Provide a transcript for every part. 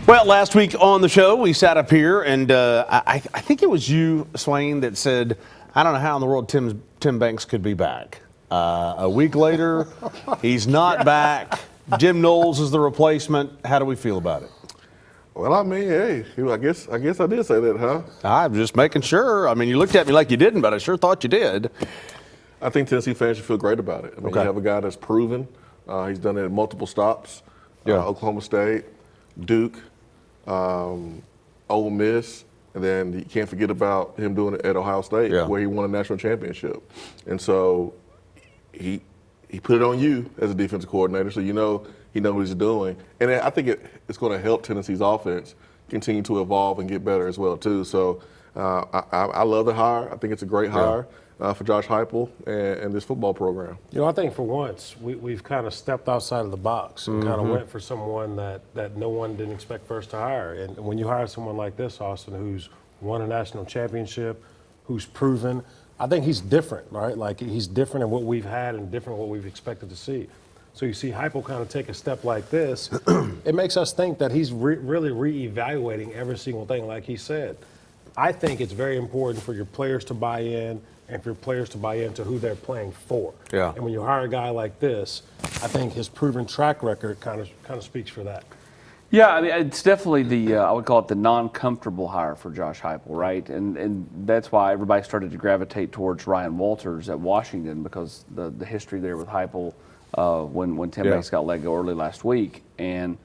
Well, last week on the show, we sat up here, and I think it was you, Swain, that said, I don't know how in the world Tim Banks could be back. A week later, he's not back. Jim Knowles is the replacement. How do we feel about it? Well, I mean, hey, I guess I did say that, huh? I'm just making sure. I mean, you looked at me like you didn't, but I sure thought you did. I think Tennessee fans should feel great about it. I mean, Okay. You have a guy that's proven. He's done it at multiple stops. Oklahoma State, Duke, Ole Miss, and then you can't forget about him doing it at Ohio State, where he won a national championship. And so he put it on you as a defensive coordinator, so you know he knows what he's doing. And I think it's going to help Tennessee's offense continue to evolve and get better as well, too. So I love the hire. I think it's a great hire for Josh Heupel and this football program. You know, I think for once we've kind of stepped outside of the box and kind of went for someone that no one didn't expect first to hire. And when you hire someone like this, Austin, who's won a national championship, who's proven, I think he's different, right? Like he's different in what we've had and different in what we've expected to see. So you see Heupel kind of take a step like this, it makes us think that he's really reevaluating every single thing, like he said. I think it's very important for your players to buy in and for your players to buy into who they're playing for. Yeah. And when you hire a guy like this, I think his proven track record kind of speaks for that. Yeah, I mean, it's definitely I would call it the non-comfortable hire for Josh Heupel, right? And that's why everybody started to gravitate towards Ryan Walters at Washington, because the history there with Heupel when Tim Banks got let go early last week. And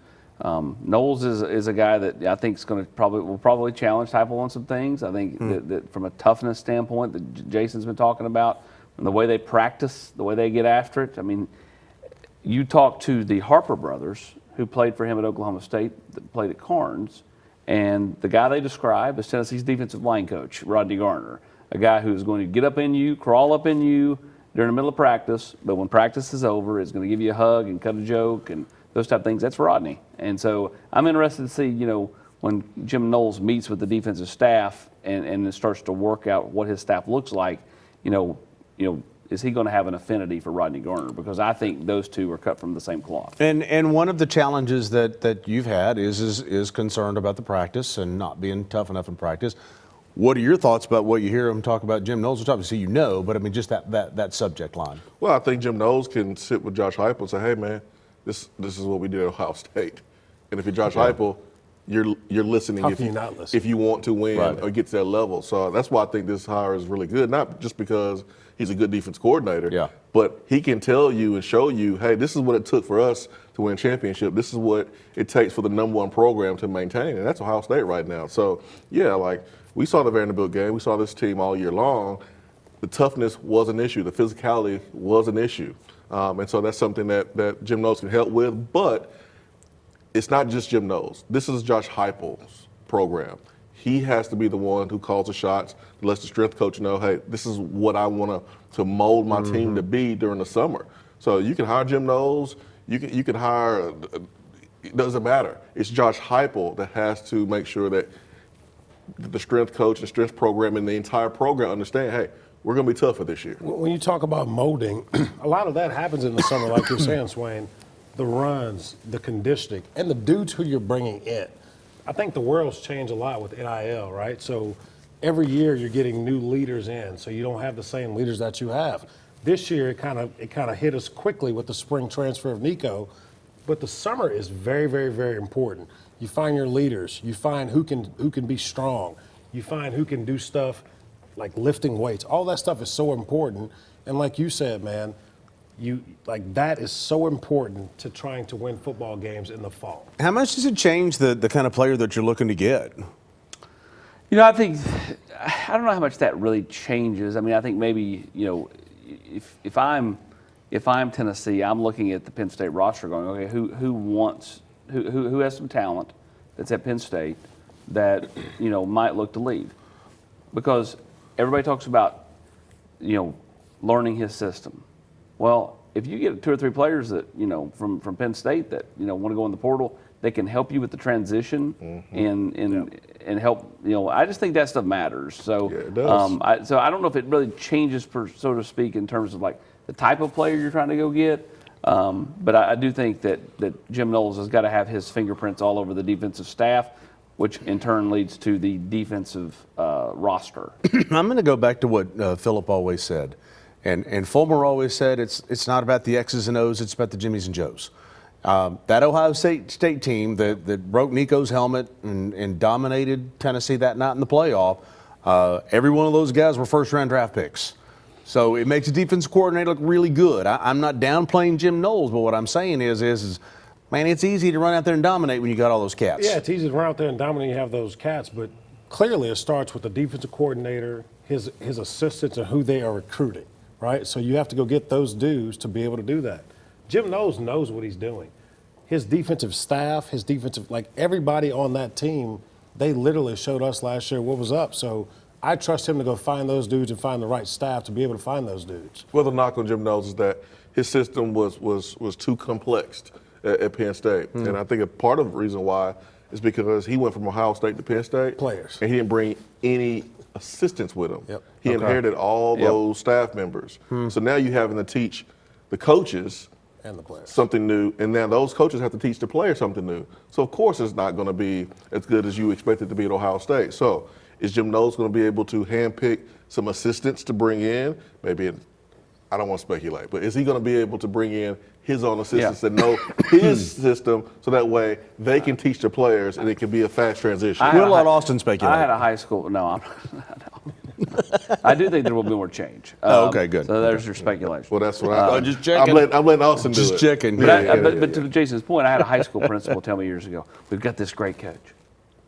Knowles is a guy that I think will probably challenge Heupel on some things. I think that from a toughness standpoint that Jason's been talking about, from the way they practice, the way they get after it. I mean, you talk to the Harper brothers, who played for him at Oklahoma State, that played at Carnes, and the guy they describe is Tennessee's defensive line coach, Rodney Garner, a guy who's going to get up in you, crawl up in you during the middle of practice, but when practice is over, is going to give you a hug and cut a joke and those type of things. That's Rodney. And so I'm interested to see, when Jim Knowles meets with the defensive staff and it starts to work out what his staff looks like, is he going to have an affinity for Rodney Garner? Because I think those two are cut from the same cloth. And one of the challenges that you've had is concerned about the practice and not being tough enough in practice. What are your thoughts about what you hear him talk about Jim Knowles? Which obviously but I mean just that subject line. Well, I think Jim Knowles can sit with Josh Heupel and say, hey, man, this is what we did at Ohio State. And if you're Josh Heupel, you're listening. How can you not listen? If you want to win or get to that level. So that's why I think this hire is really good, not just because he's a good defense coordinator, but he can tell you and show you, hey, this is what it took for us to win a championship. This is what it takes for the #1 program to maintain, and that's Ohio State right now. So, we saw the Vanderbilt game. We saw this team all year long. The toughness was an issue. The physicality was an issue. And so that's something that Jim Knowles can help with. But it's not just Jim Knowles. This is Josh Heupel's program. He has to be the one who calls the shots, lets the strength coach know, hey, this is what I want to mold my team to be during the summer. So you can hire Jim Knowles. You can hire, it doesn't matter. It's Josh Heupel that has to make sure that the strength coach and strength program and the entire program understand, hey, we're going to be tougher this year. When you talk about molding, a lot of that happens in the summer, like you're saying, Swain. The runs, the conditioning, and the dudes who you're bringing in. I think the world's changed a lot with NIL, right? So every year you're getting new leaders in, so you don't have the same leaders that you have. This year it kind of hit us quickly with the spring transfer of Nico, but the summer is very, very, very important. You find your leaders. You find who can be strong. You find who can do stuff like lifting weights. All that stuff is so important. And like you said, man, that is so important to trying to win football games in the fall. How much does it change the kind of player that you're looking to get? I think I don't know how much that really changes. I mean, I think maybe if I'm Tennessee, I'm looking at the Penn State roster going, okay, who has some talent that's at Penn State that might look to leave, because everybody talks about learning his system. Well, if you get 2 or 3 players that from Penn State that want to go in the portal, they can help you with the transition and help. I just think that stuff matters. So it does. I don't know if it really changes, so to speak, in terms of like the type of player you're trying to go get. But I do think that Jim Knowles has got to have his fingerprints all over the defensive staff, which in turn leads to the defensive roster. I'm going to go back to what Philip always said. And Fulmer always said it's not about the X's and O's, it's about the Jimmies and Joes. That Ohio State team that broke Nico's helmet and dominated Tennessee that night in the playoff, every one of those guys were first-round draft picks. So it makes a defensive coordinator look really good. I'm not downplaying Jim Knowles, but what I'm saying is man, it's easy to run out there and dominate when you got all those cats. Yeah, it's easy to run out there and dominate when you have those cats, but clearly it starts with the defensive coordinator, his assistants, and who they are recruiting, right? So you have to go get those dudes to be able to do that. Jim Knowles knows what he's doing. His defensive staff, like everybody on that team, they literally showed us last year what was up. So I trust him to go find those dudes and find the right staff to be able to find those dudes. Well, the knock on Jim Knowles is that his system was too complex at Penn State. And I think a part of the reason why is because he went from Ohio State to Penn State. Players. And he didn't bring any assistants with him. Yep. He inherited all those staff members. So now you're having to teach the coaches And the players. something new, and now those coaches have to teach the players something new. So of course it's not going to be as good as you expect it to be at Ohio State. So is Jim Knowles going to be able to handpick some assistants to bring in? Maybe I don't want to speculate, but is he going to be able to bring in his own assistants that know his system, so that way they can teach the players and it can be a fast transition? We'll let Austin speculate. I had a high school. No, I do think there will be more change. Okay, good. So there's your speculation. Well, that's what I'm just checking. I'm letting Austin do it. Just checking. But to Jason's point, I had a high school principal tell me years ago, we've got this great coach.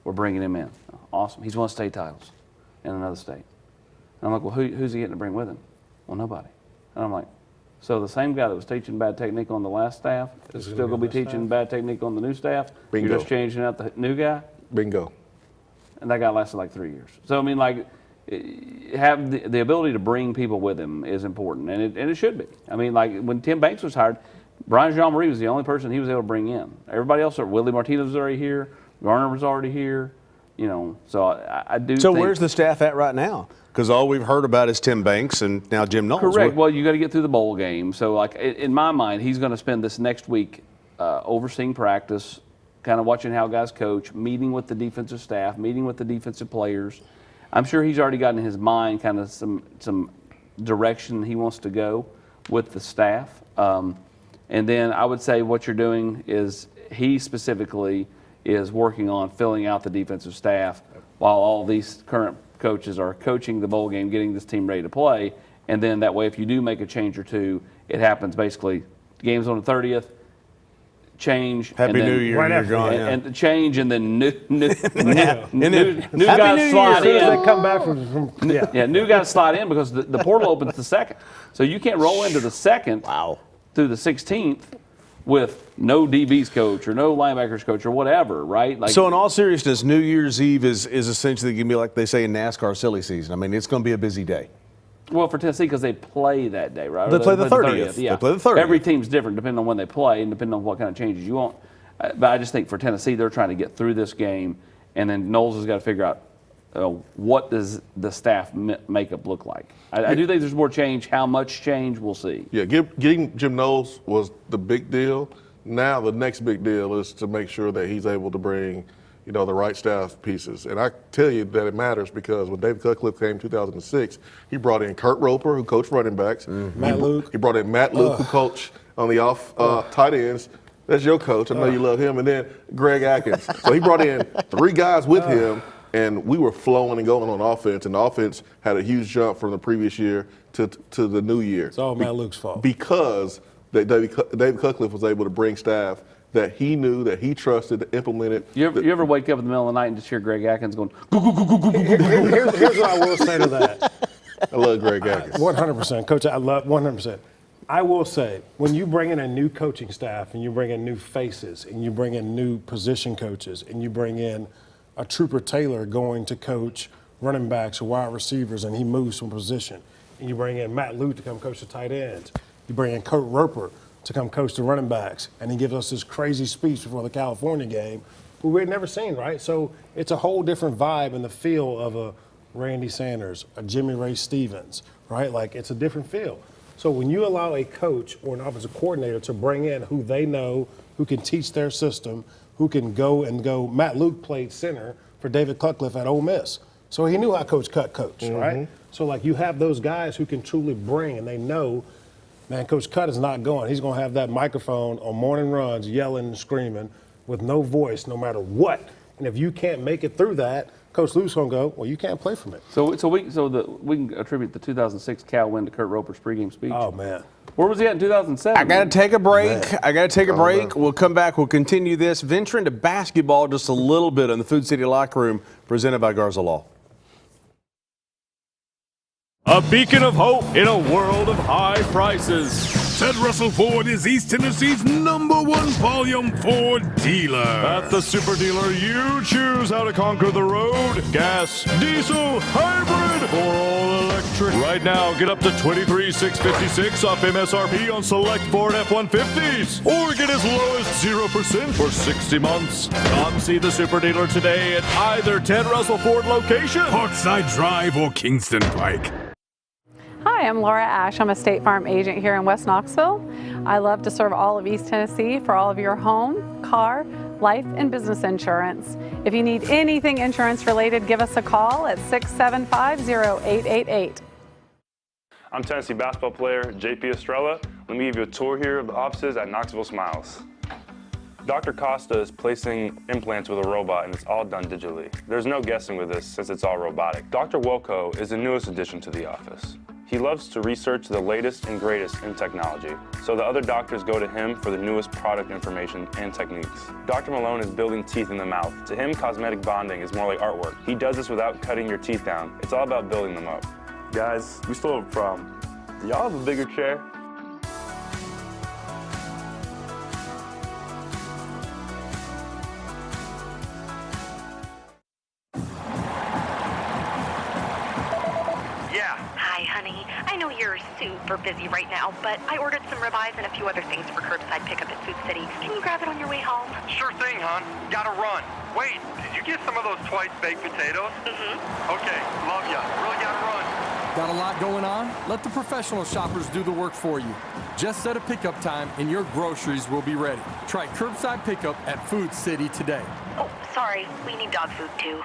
We're bringing him in. Awesome. He's won state titles in another state. And I'm like, well, who's he getting to bring with him? Well, nobody. And I'm like, so the same guy that was teaching bad technique on the last staff is still going to be teaching bad technique on the new staff? Bingo. You're just changing out the new guy? Bingo. And that guy lasted like 3 years. So, I mean, like, have the ability to bring people with him is important, and it should be. I mean, like, when Tim Banks was hired, Brian Jean-Marie was the only person he was able to bring in. Everybody else, Willie Martinez was already here, Garner was already here, you know, so I do So think, where's the staff at right now? Because all we've heard about is Tim Banks and now Jim Knowles. Correct. Well, you got to get through the bowl game. So, like, in my mind, he's going to spend this next week overseeing practice, kind of watching how guys coach, meeting with the defensive staff, meeting with the defensive players. I'm sure he's already got in his mind kind of some direction he wants to go with the staff. And then I would say what you're doing is he specifically is working on filling out the defensive staff while all these current coaches are coaching the bowl game, getting this team ready to play. And then that way, if you do make a change or two, it happens basically, game's on the 30th, change. Happy and then, New Year, right you're after, gone. and change, and then new New guys Year. slide As soon as in. they come back from Yeah, new guys slide in because the portal opens the 2nd. So you can't roll into the 2nd through the 16th with no DBs coach or no linebackers coach or whatever, right? Like, So in all seriousness, New Year's Eve is essentially going to be like they say in NASCAR silly season. I mean, it's going to be a busy day. well, for Tennessee, because they play that day, right? They Or play the 30th. Yeah. They play the 30th. Every team's different depending on when they play and depending on what kind of changes you want. But I just think for Tennessee, they're trying to get through this game, and then Knowles has got to figure out what does the staff makeup look like. I do think there's more change. How much change, we'll see. Yeah, getting Jim Knowles was the big deal. Now the next big deal is to make sure that he's able to bring, the right staff pieces. And I tell you that it matters because when David Cutcliffe came in 2006, he brought in Kurt Roper, who coached running backs. Matt Luke. He brought in Matt Luke, who coached on the tight ends. That's your coach. I know you love him. And then Greg Atkins. So he brought in 3 guys with him, and we were flowing and going on offense. And the offense had a huge jump from the previous year to the new year. It's all Matt Luke's fault. Because David Cutcliffe was able to bring staff that he knew, that he trusted, to implement it. You ever wake up in the middle of the night and just hear Greg Atkins going, Here's what I will say to that. I love Greg Atkins. 100%. Coach, I love 100%. I will say, when you bring in a new coaching staff and you bring in new faces and you bring in new position coaches and you bring in a Trooper Taylor going to coach running backs or wide receivers and he moves from position, and you bring in Matt Luke to come coach the tight ends, you bring in Kurt Roper to come coach the running backs, and he gives us this crazy speech before the California game, who we had never seen, right? So it's a whole different vibe and the feel of a Randy Sanders, a Jimmy Ray Stevens, right? Like, it's a different feel. So when you allow a coach or an offensive coordinator to bring in who they know, who can teach their system, who can go. Matt Luke played center for David Cutcliffe at Ole Miss. So he knew how Coach Cut coached, right? So, like, you have those guys who can truly bring, and they know, man, Coach Cut is not going. He's going to have that microphone on morning runs, yelling and screaming with no voice no matter what. And if you can't make it through that, Coach Luke's going to go, well, you can't play from it. So we can attribute the 2006 Cal win to Kurt Roper's pregame speech. Oh, man. Where was he at in 2007? I got to take a break. We'll come back. We'll continue this. Venture into basketball just a little bit in the Food City Locker Room, presented by Garza Law. A beacon of hope in a world of high prices. Ted Russell Ford is East Tennessee's #1 volume Ford dealer. At the super dealer, you choose how to conquer the road. Gas, diesel, hybrid, or all electric. Right now, get up to $23,656 off MSRP on select Ford F-150s. Or get as low as 0% for 60 months. Come see the super dealer today at either Ted Russell Ford location, Parkside Drive or Kingston Pike. Hi, I'm Laura Ash. I'm a State Farm agent here in West Knoxville. I love to serve all of East Tennessee for all of your home, car, life, and business insurance. If you need anything insurance related, give us a call at 675-0888. I'm Tennessee basketball player JP Estrella. Let me give you a tour here of the offices at Knoxville Smiles. Dr. Costa is placing implants with a robot, and it's all done digitally. There's no guessing with this since it's all robotic. Dr. Wilco is the newest addition to the office. He loves to research the latest and greatest in technology, so the other doctors go to him for the newest product information and techniques. Dr. Malone is building teeth in the mouth. To him, cosmetic bonding is more like artwork. He does this without cutting your teeth down. It's all about building them up. Guys, we still have a problem. Do y'all have a bigger chair? I know you're super busy right now, but I ordered some ribeyes and a few other things for curbside pickup at Food City. Can you grab it on your way home? Sure thing, hon. Gotta run. Wait, did you get some of those twice-baked potatoes? Okay, love ya. Really gotta run. Got a lot going on? Let the professional shoppers do the work for you. Just set a pickup time and your groceries will be ready. Try curbside pickup at Food City today. Oh, sorry. We need dog food, too.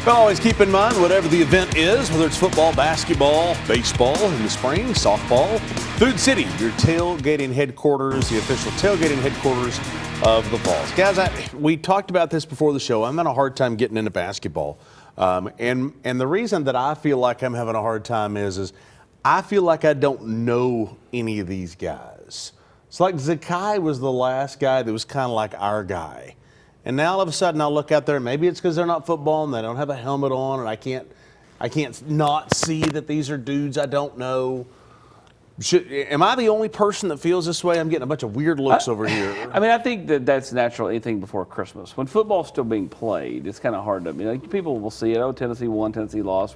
But always keep in mind, whatever the event is, whether it's football, basketball, baseball in the spring, softball, Food City, your tailgating headquarters, the official tailgating headquarters of the Vols. Guys, we talked about this before the show. I'm having a hard time getting into basketball. And the reason that I feel like I'm having a hard time is I feel like I don't know any of these guys. It's like Zakai was the last guy that was kind of like our guy. And now all of a sudden I'll look out there, maybe it's because they're not football and they don't have a helmet on, and I can't not see that these are dudes I don't know. Am I the only person that feels this way? I'm getting a bunch of weird looks over here. I mean, I think that's natural anything before Christmas. When football's still being played, it's kind of hard to, like, people will see it. Oh, Tennessee won, Tennessee lost.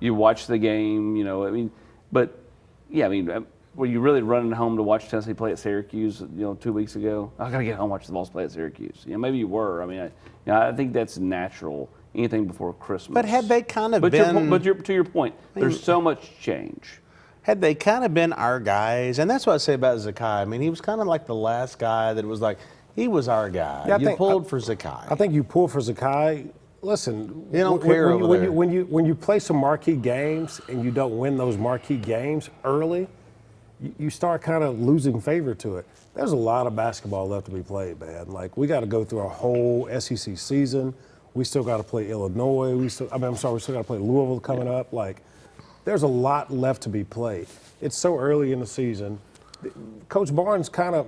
You watch the game, but yeah, were you really running home to watch Tennessee play at Syracuse, 2 weeks ago? I got to get home and watch the Vols play at Syracuse. Maybe you were. I think that's natural, anything before Christmas. But had they kind of been... to your point, there's so much change. Had they kind of been our guys, and that's what I say about Zakai. He was kind of like the last guy that was like, he was our guy. Yeah, you pulled for Zakai. I think you pulled for Zakai. Listen, you don't care when you play some marquee games and you don't win those marquee games early, you start kind of losing favor to it. There's a lot of basketball left to be played, man. Like, we got to go through a whole SEC season. We still got to play Illinois. We still got to play Louisville coming up. Like, there's a lot left to be played. It's so early in the season. Coach Barnes kind of,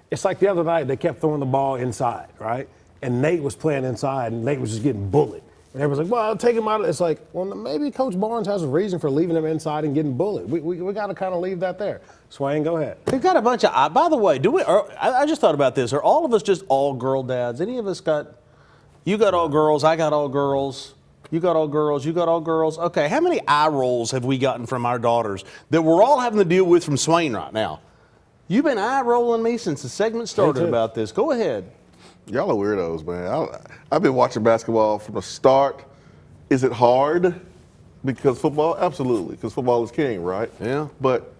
it's like the other night they kept throwing the ball inside, right? And Nate was playing inside, and Nate was just getting bullied. And everyone's like, well, I'll take him out. It's like, well, maybe Coach Barnes has a reason for leaving him inside and getting bullied. We got to kind of leave that there. Swain, go ahead. We've got a bunch of, by the way, I just thought about this. Are all of us just all girl dads? Any of us you got all girls, I got all girls, you got all girls, you got all girls. Okay, how many eye rolls have we gotten from our daughters that we're all having to deal with from Swain right now? You've been eye rolling me since the segment started about this. Go ahead. Y'all are weirdos, man. I've been watching basketball from the start. Is it hard? Because football, absolutely, because football is king, right? Yeah. But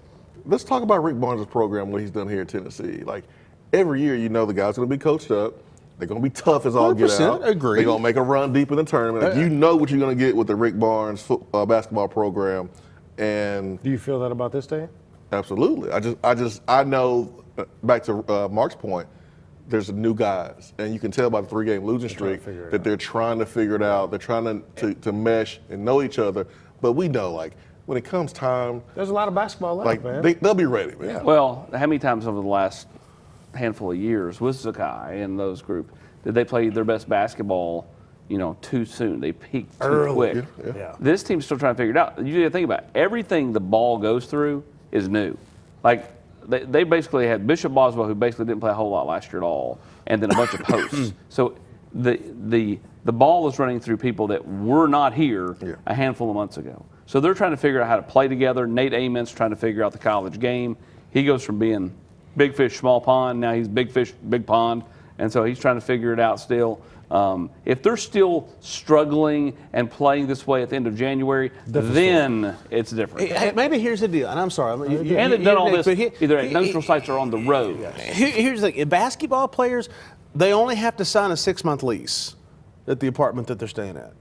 let's talk about Rick Barnes' program, what he's done here in Tennessee. Like, every year, you know the guys going to be coached up. They're going to be tough as all get out. Agree. They're going to make a run deep in the tournament. Like, you know what you're going to get with the Rick Barnes basketball program. And do you feel that about this team? Absolutely. I know, back to Mark's point, there's new guys, and you can tell by the 3-game losing streak that they're trying to figure it out. They're trying to mesh and know each other. But we know, like, when it comes time, there's a lot of basketball left, like, man. they'll be ready, man. Yeah. Well, how many times over the last handful of years with Zakai and those group did they play their best basketball, too soon? They peaked too quick. Yeah. This team's still trying to figure it out. You got to think about it. Everything the ball goes through is new. Like, they basically had Bishop Boswell, who basically didn't play a whole lot last year at all, and then a bunch of posts. So the ball is running through people that were not here a handful of months ago. So they're trying to figure out how to play together. Nate Amon's trying to figure out the college game. He goes from being big fish, small pond. Now he's big fish, big pond. And so he's trying to figure it out still. If they're still struggling and playing this way at the end of January, then it's different. Hey, maybe here's the deal, and I'm sorry. And they've done all this either at neutral sites or on the road. Here's the thing. Basketball players, they only have to sign a 6-month lease at the apartment that they're staying at.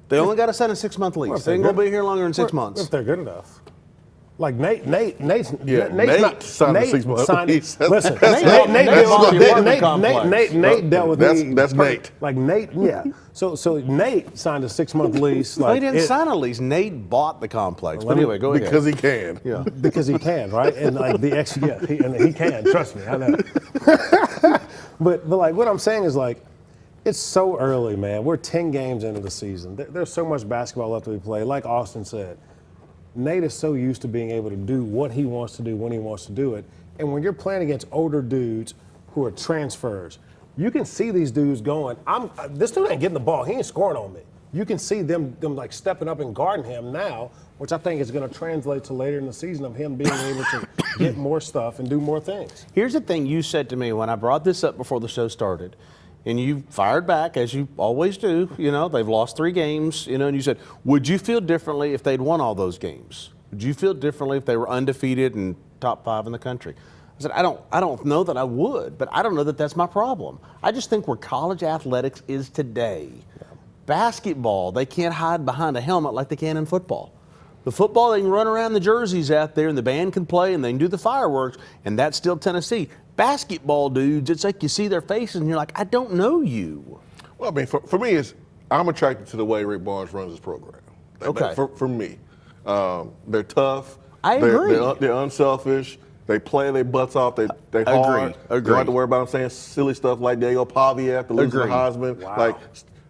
They only got to sign a 6-month lease. They ain't going to be here longer than 6 months. If they're good enough. Like Nate's Nate not signed a 6-month lease. Listen, Nate dealt with me. That's Nate. Like Nate, yeah. So Nate signed a 6-month lease. He didn't sign a lease. Nate bought the complex. But anyway, go ahead. Because he can. Yeah. Because he can, right? And like he can. Trust me, I know. But like what I'm saying is like, it's so early, man. We're 10 games into the season. There's so much basketball left to be played. Like Austin said, Nate is so used to being able to do what he wants to do when he wants to do it. And when you're playing against older dudes who are transfers, you can see these dudes going, this dude ain't getting the ball. He ain't scoring on me. You can see them like stepping up and guarding him now, which I think is going to translate to later in the season of him being able to get more stuff and do more things. Here's the thing you said to me when I brought this up before the show started. And you fired back, as you always do. They've lost 3 games, and you said, would you feel differently if they'd won all those games? Would you feel differently if they were undefeated and top 5 in the country? I said, I don't know that I would, but I don't know that that's my problem. I just think where college athletics is today, basketball, they can't hide behind a helmet like they can in football. The football, they can run around the jerseys out there, and the band can play, and they can do the fireworks, and that's still Tennessee. Basketball dudes, it's like you see their faces, and you're like, I don't know you. Well, I mean, for me, I'm attracted to the way Rick Barnes runs his program. Okay. For me. They're tough. I agree. They're unselfish. They play their butts off. They hard. You don't have to worry about them saying silly stuff like Diego Pavia after losing the Heisman. Wow.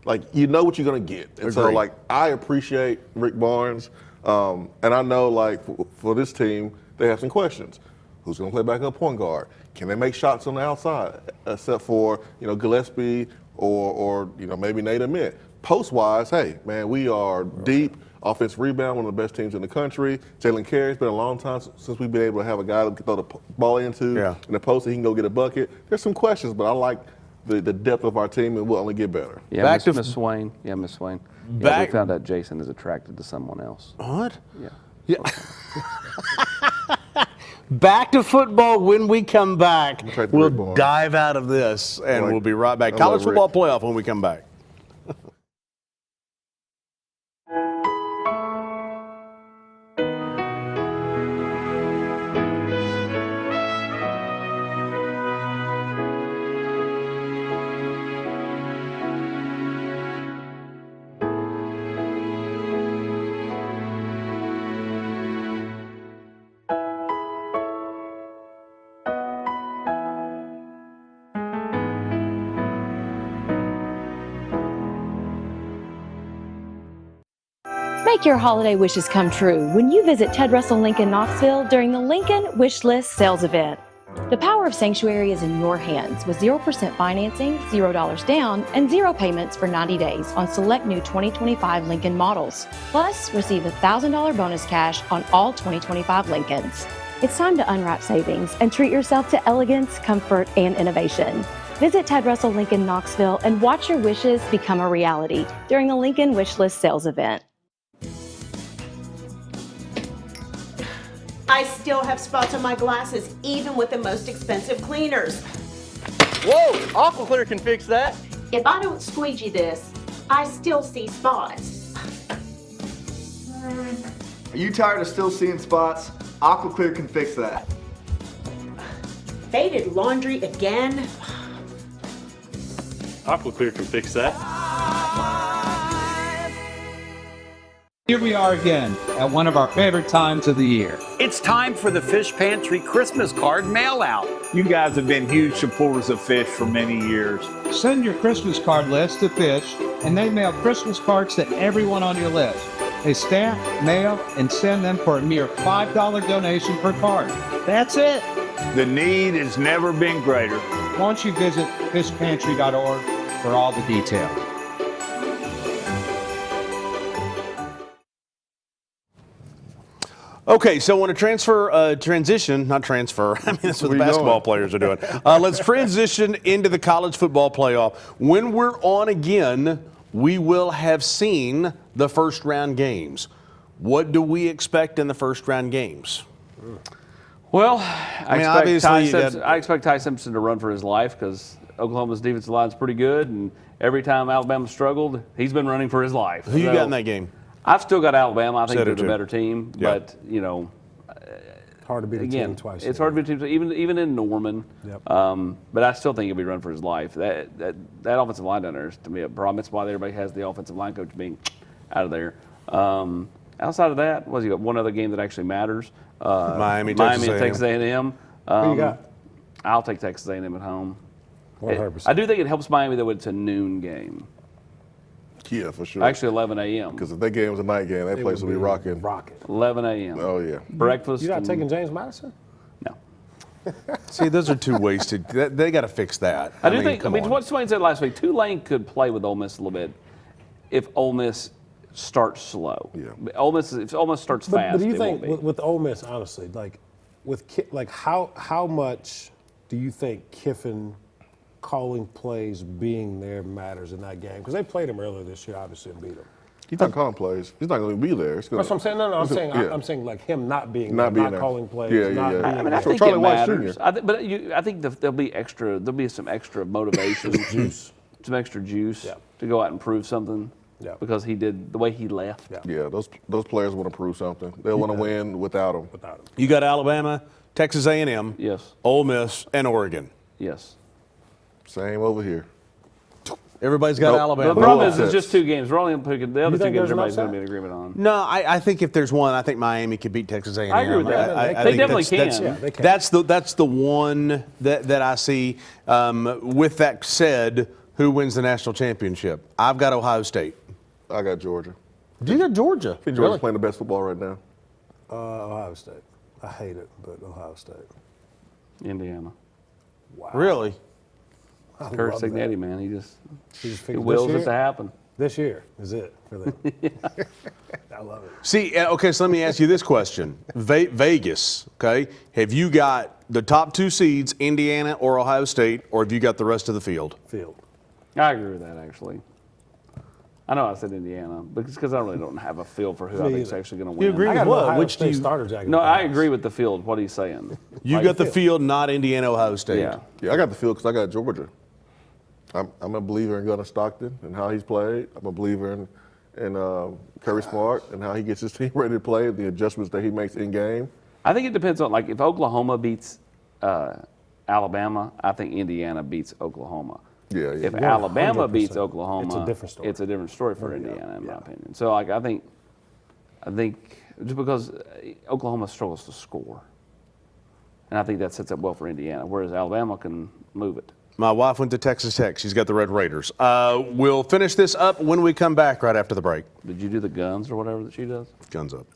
Like you know what you're going to get. And so, like, I appreciate Rick Barnes. And I know, like, for this team, they have some questions. Who's going to play backup point guard? Can they make shots on the outside, except for, Gillespie or maybe Nate Ament? Post-wise, hey, man, we are deep. Offensive rebound, one of the best teams in the country. Jalen Carey's been a long time since we've been able to have a guy that we can throw the ball into in the post that he can go get a bucket. There's some questions, but I like the depth of our team, and we'll only get better. Yeah, Back to Miss Swain. Yeah, Miss Swain. Back- we found out Jason is attracted to someone else. What? Yeah. Back to football when we come back. We'll dive out of this, and we'll be right back. College football playoff when we come back. Make your holiday wishes come true when you visit Ted Russell Lincoln Knoxville during the Lincoln Wish List sales event. The power of Sanctuary is in your hands with 0% financing, $0 down, and 0 payments for 90 days on select new 2025 Lincoln models. Plus, receive $1,000 bonus cash on all 2025 Lincolns. It's time to unwrap savings and treat yourself to elegance, comfort, and innovation. Visit Ted Russell Lincoln Knoxville and watch your wishes become a reality during the Lincoln Wish List sales event. I still have spots on my glasses, even with the most expensive cleaners. Whoa, Aqua Clear can fix that. If I don't squeegee this, I still see spots. Are you tired of still seeing spots? Aqua Clear can fix that. Faded laundry again? Aqua Clear can fix that. Here we are again at one of our favorite times of the year. It's time for the Fish Pantry Christmas card mail out. You guys have been huge supporters of Fish for many years. Send your Christmas card list to Fish, and they mail Christmas cards to everyone on your list. They stamp, mail, and send them for a mere $5 donation per card. That's it. The need has never been greater. Why don't you visit fishpantry.org for all the details. Okay, so I want to transition, not transfer. I mean, that's what the basketball players are doing. Let's transition into the college football playoff. When we're on again, we will have seen the first round games. What do we expect in the first round games? Well, I expect Ty Simpson to run for his life because Oklahoma's defensive line is pretty good, and every time Alabama struggled, he's been running for his life. Who you got in that game? I've still got Alabama. I think they're the better team, but hard to beat a team twice. It's hard to beat a team, even in Norman. Yep. But I still think he'll be running for his life. That offensive line down there is, to me, a problem. It's why everybody has the offensive line coach being out of there. Outside of that, you got one other game that actually matters. Miami and Texas A&M. Who you got? I'll take Texas A&M at home. 100%. I do think it helps Miami that it's a noon game. Yeah, for sure. Actually, 11 a.m. Because if that game was a night game, that place would be rocking. 11 a.m. Oh, yeah. Breakfast. You're not taking James Madison? No. See, those are too wasted. They got to fix that. I mean, what Swain said last week, Tulane could play with Ole Miss a little bit if Ole Miss starts slow. Yeah. If Ole Miss starts fast. But do you think with Ole Miss, honestly, how much do you think Kiffin calling plays being there matters in that game? Because they played him earlier this year, obviously, and beat him. He's not calling plays. He's not going to be there. That's what I'm saying. No, I'm saying like him not being there, not calling plays, not being I mean, I think it matters. I think there'll be some extra motivation, some extra juice to go out and prove something. Yeah. Because he did the way he left. Yeah, those players want to prove something. They'll want to win without him. You got Alabama, Texas A&M, yes, Ole Miss, and Oregon. Yes. Same over here. Everybody's got Alabama. The problem is it's just two games. We're only picking the other two games. Everybody's going to be in agreement on. No, I think if there's one, I think Miami could beat Texas A&M. I agree with that. They definitely can. That's the one that I see. With that said, who wins the national championship? I've got Ohio State. I got Georgia. You got Georgia? I think Georgia's playing the best football right now. Ohio State. I hate it, but Ohio State. Indiana. Wow. Really? Kurt Signetti, man, he wills it to happen. This year is it for them. I love it. See, okay, so let me ask you this question. Vegas, okay, have you got the top two seeds, Indiana or Ohio State, or have you got the rest of the field? I agree with that, actually. I know I said Indiana, because I really don't have a feel for who I think is actually going to win. You agree with what? Which do you? Starter jacket. No, I agree with the field. What he's saying. You got the field, not Indiana, Ohio State. Yeah, I got the field because I got Georgia. I'm a believer in Gunnar Stockton and how he's played. I'm a believer in Kirby Smart and how he gets his team ready to play, the adjustments that he makes in game. I think it depends on, like, if Oklahoma beats Alabama, I think Indiana beats Oklahoma. Yeah. If Alabama beats Oklahoma, it's a different story. It's a different story for Indiana, in my opinion. So, like, I think just because Oklahoma struggles to score, and I think that sets up well for Indiana, whereas Alabama can move it. My wife went to Texas Tech. She's got the Red Raiders. We'll finish this up when we come back right after the break. Did you do the guns or whatever that she does? Guns up.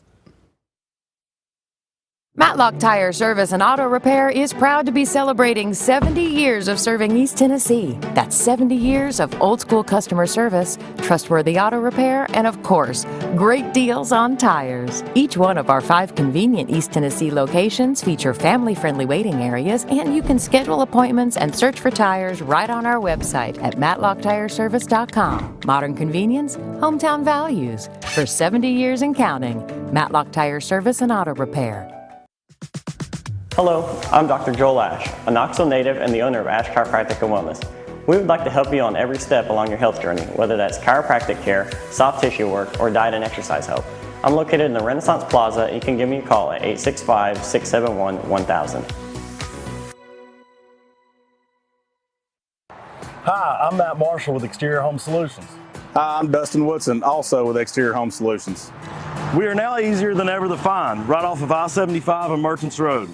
Matlock Tire Service and Auto Repair is proud to be celebrating 70 years of serving East Tennessee. That's 70 years of old-school customer service, trustworthy auto repair, and of course, great deals on tires. Each one of our 5 convenient East Tennessee locations feature family-friendly waiting areas, and you can schedule appointments and search for tires right on our website at matlocktireservice.com. Modern convenience, hometown values. For 70 years and counting, Matlock Tire Service and Auto Repair. Hello, I'm Dr. Joel Ash, a Knoxville native and the owner of Ash Chiropractic and Wellness. We would like to help you on every step along your health journey, whether that's chiropractic care, soft tissue work, or diet and exercise help. I'm located in the Renaissance Plaza. You can give me a call at 865-671-1000. Hi, I'm Matt Marshall with Exterior Home Solutions. Hi, I'm Dustin Woodson, also with Exterior Home Solutions. We are now easier than ever to find, right off of I-75 and Merchants Road.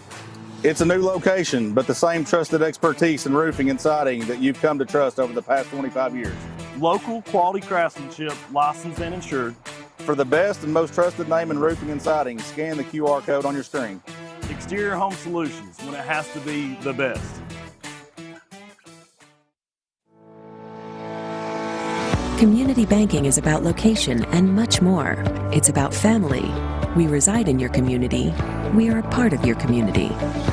It's a new location, but the same trusted expertise in roofing and siding that you've come to trust over the past 25 years. Local quality craftsmanship, licensed and insured. For the best and most trusted name in roofing and siding, scan the QR code on your screen. Exterior Home Solutions, when it has to be the best. Community banking is about location and much more. It's about family. We reside in your community. We are a part of your community.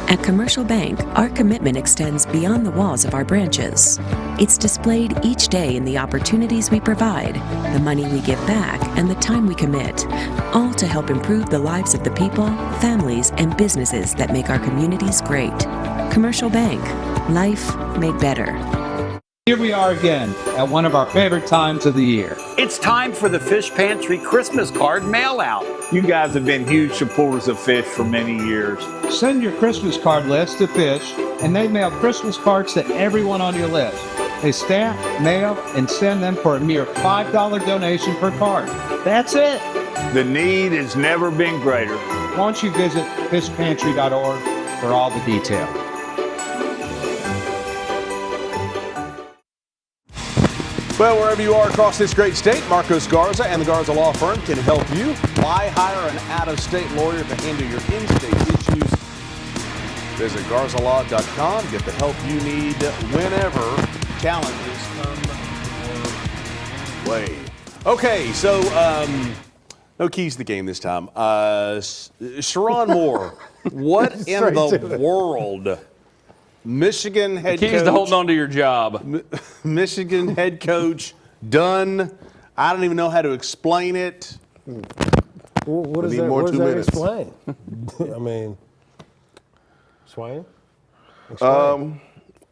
At Commercial Bank, our commitment extends beyond the walls of our branches. It's displayed each day in the opportunities we provide, the money we give back, and the time we commit, all to help improve the lives of the people, families, and businesses that make our communities great. Commercial Bank, life made better. Here we are again at one of our favorite times of the year. It's time for the Fish Pantry Christmas card mail out. You guys have been huge supporters of Fish for many years. Send your Christmas card list to Fish, and they mail Christmas cards to everyone on your list. They stamp, mail, and send them for a mere $5 donation per card. That's it. The need has never been greater. Why don't you visit fishpantry.org for all the details. Well, wherever you are across this great state, Marcos Garza and the Garza Law Firm can help you. Why hire an out-of-state lawyer to handle your in-state issues? Visit GarzaLaw.com. Get the help you need whenever challenges come your way. Okay, so no keys to the game this time. Sharon Moore, what in the world? Michigan head coach. Keys to holding on to your job. Michigan head coach done. I don't even know how to explain it. What does that explain? I mean, Swain?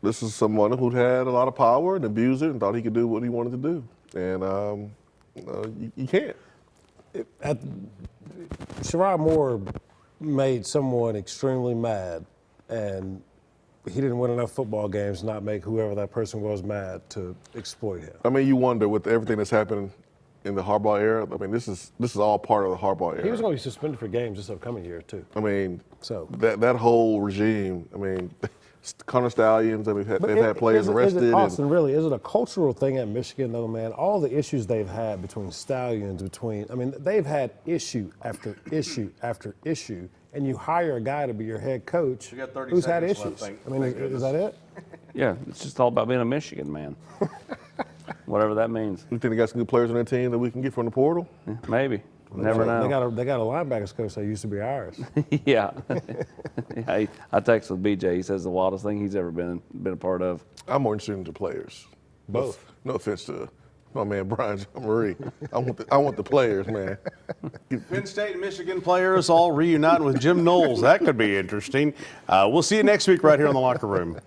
This is someone who had a lot of power and abused it and thought he could do what he wanted to do. And you can't. Sharon Moore made someone extremely mad, and he didn't win enough football games to not make whoever that person was mad to exploit him. I mean, you wonder with everything that's happened in the Harbaugh era. I mean, this is all part of the Harbaugh era. He was going to be suspended for games this upcoming year too. I mean, so that whole regime. I mean, Connor Stallions. I mean, they've had players arrested. Austin, really, is it a cultural thing at Michigan though, man? All the issues they've had between Stallions, they've had issue after issue after issue. And you hire a guy to be your head coach who's had issues. I mean, is that it? Yeah, it's just all about being a Michigan man. Whatever that means. You think they got some good players on their team that we can get from the portal? Yeah, maybe. Never know. They got a linebackers coach that used to be ours. Yeah. I texted with BJ. He says the wildest thing he's ever been a part of. I'm more interested in the players. Both. No offense to my man Brian Jean-Marie. I want the players, man. Penn State and Michigan players all reuniting with Jim Knowles. That could be interesting. We'll see you next week right here on The Locker Room.